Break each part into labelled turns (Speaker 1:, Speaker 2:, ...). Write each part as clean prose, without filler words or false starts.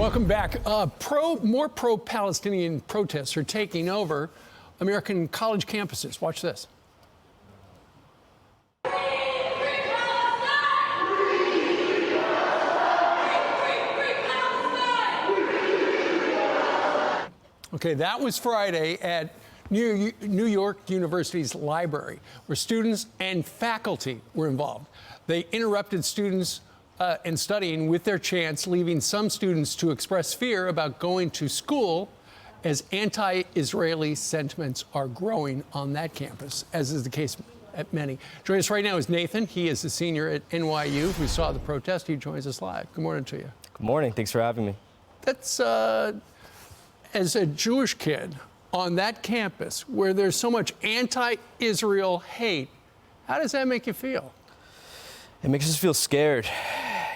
Speaker 1: Welcome back. More pro-Palestinian protests are taking over American college campuses. Watch this. Okay, that was Friday at New York University's library, where students and faculty were involved. They interrupted students and studying with their chants, leaving some students to express fear about going to school as anti-Israeli sentiments are growing on that campus, as is the case at many. Joining us right now is Nathan. He is a senior at NYU who saw the protest. He joins us live. Good morning to you.
Speaker 2: Good morning. Thanks for having me.
Speaker 1: That's, as a Jewish kid on that campus where there's so much anti-Israel hate, how does that make you feel?
Speaker 2: It makes us feel scared.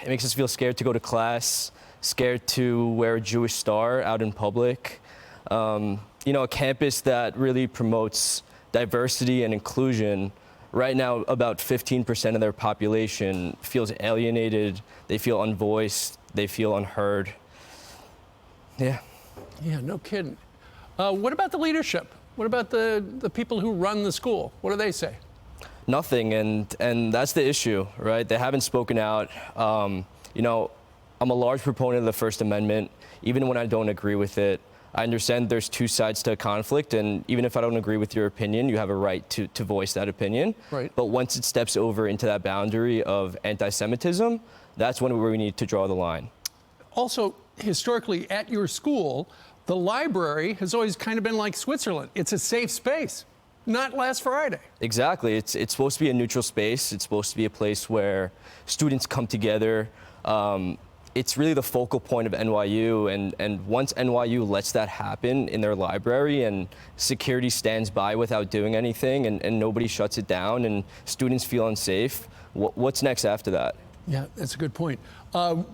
Speaker 2: It makes us feel scared to go to class, scared to wear a Jewish star out in public. You know, a campus that really promotes diversity and inclusion. Right now, about 15% of their population feels alienated, they feel unvoiced, they feel unheard. Yeah.
Speaker 1: Yeah, no kidding. What about the leadership? What about the people who run the school? What do they say?
Speaker 2: Nothing, and that's the issue, right? They haven't spoken out. You know, I'm a large proponent of the First Amendment, even when I don't agree with it. I understand there's two sides to a conflict, and even if I don't agree with your opinion, you have a right to voice that opinion.
Speaker 1: Right.
Speaker 2: But once it steps over into that boundary of anti-Semitism, that's when we need to draw the line. Also, historically, at your school, the library has always kind of been like Switzerland. It's a safe space. Not last Friday. Exactly. It's supposed to be a neutral space. It's supposed to be a place where students come together. It's really the focal point of NYU, and once NYU lets that happen in their library and security stands by without doing anything and nobody shuts it down and students feel unsafe, what's next after that?
Speaker 1: Yeah, that's a good point.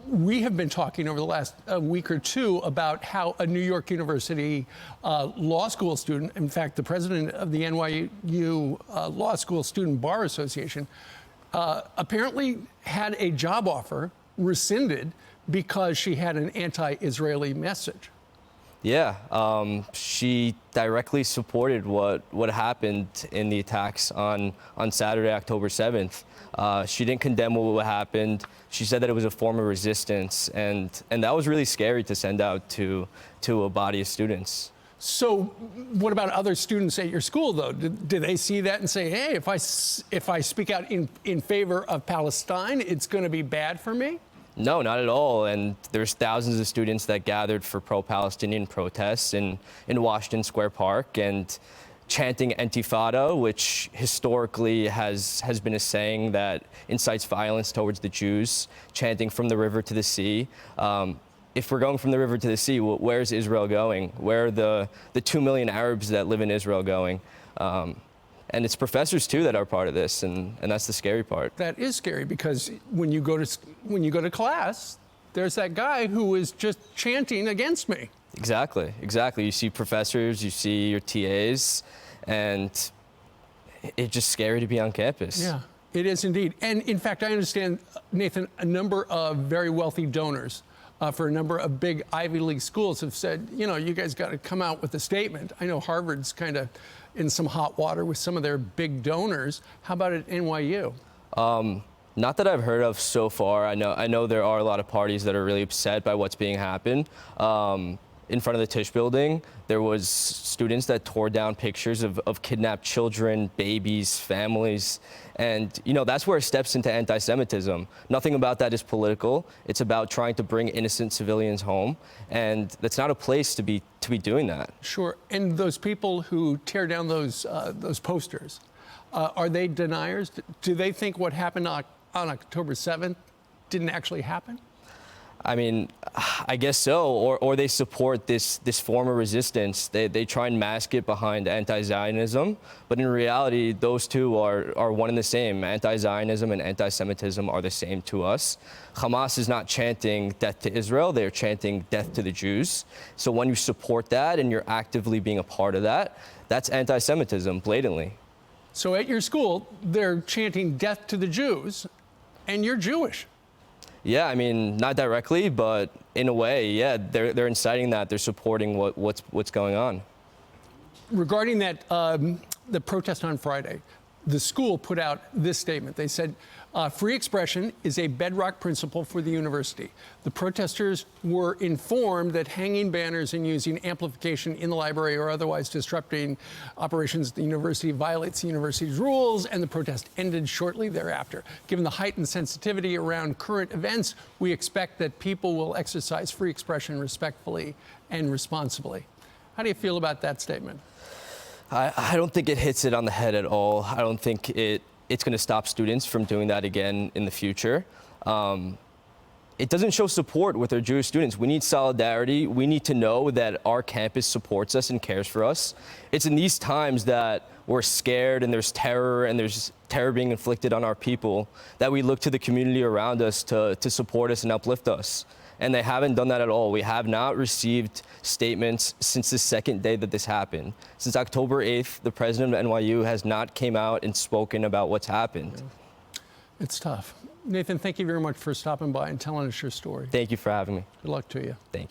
Speaker 1: We have been talking over the last week or two about how a New York University law school student, in fact, the president of the NYU Law School Student Bar Association, apparently had a job offer rescinded because she had an anti-Israeli message.
Speaker 2: Yeah, she directly supported what happened in the attacks on Saturday, October 7th. She didn't condemn what happened. She said that it was a form of resistance, and that was really scary to send out to a body of students.
Speaker 1: So what about other students at your school, though? Do they see that and say, hey, if I speak out in favor of Palestine, it's going to be bad for me?
Speaker 2: No, not at all. And there's thousands of students that gathered for pro-Palestinian protests in Washington Square Park and chanting Intifada, which historically has been a saying that incites violence towards the Jews, chanting from the river to the sea. If we're going from the river to the sea, where's Israel going? Where are the 2 million Arabs that live in Israel going? And it's professors too that are part of this, and that's the scary part.
Speaker 1: That is scary because when you go to class, there's that guy who is just chanting against me.
Speaker 2: Exactly, exactly. You see professors, you see your TAs, and it's just scary to be on campus.
Speaker 1: Yeah, it is indeed. And in fact, I understand, Nathan, a number of very wealthy donors for a number of big Ivy League schools have said, you know, you guys got to come out with a statement. I know Harvard's kind of in some hot water with some of their big donors. How about at NYU?
Speaker 2: Not that I've heard of so far. I know there are a lot of parties that are really upset by what's being happened. In front of the Tisch building, there was students that tore down pictures of kidnapped children, babies, families. And, you know, that's where it steps into anti-Semitism. Nothing about that is political. It's about trying to bring innocent civilians home. And that's not a place to be doing that.
Speaker 1: Sure. And those people who tear down those posters, are they deniers? Do they think what happened on October 7th didn't actually happen?
Speaker 2: I mean, I guess so, or they support this form of resistance. They try and mask it behind anti-Zionism, but in reality, those two are one and the same. Anti-Zionism and anti-Semitism are the same to us. Hamas is not chanting death to Israel, they're chanting death to the Jews. So when you support that and you're actively being a part of that, that's anti-Semitism, blatantly.
Speaker 1: So at your school, they're chanting death to the Jews, and you're Jewish.
Speaker 2: Yeah, I mean, not directly, but in a way, yeah, they're inciting that. They're supporting what's going on.
Speaker 1: Regarding that, the protest on Friday, the school put out this statement. They said, free expression is a bedrock principle for the university. The protesters were informed that hanging banners and using amplification in the library or otherwise disrupting operations at the university violates the university's rules, and the protest ended shortly thereafter. Given the heightened sensitivity around current events, we expect that people will exercise free expression respectfully and responsibly. How do you feel about that statement?
Speaker 2: I don't think it hits it on the head at all. I don't think it's going to stop students from doing that again in the future. It doesn't show support with our Jewish students. We need solidarity. We need to know that our campus supports us and cares for us. It's in these times that we're scared and there's terror being inflicted on our people that we look to the community around us to support us and uplift us. And they haven't done that at all. We have not received statements since the second day that this happened. Since October 8th, the president of NYU has not came out and spoken about what's happened.
Speaker 1: It's tough. Nathan, thank you very much for stopping by and telling us your story.
Speaker 2: Thank you for having me.
Speaker 1: Good luck to you.
Speaker 2: Thank you.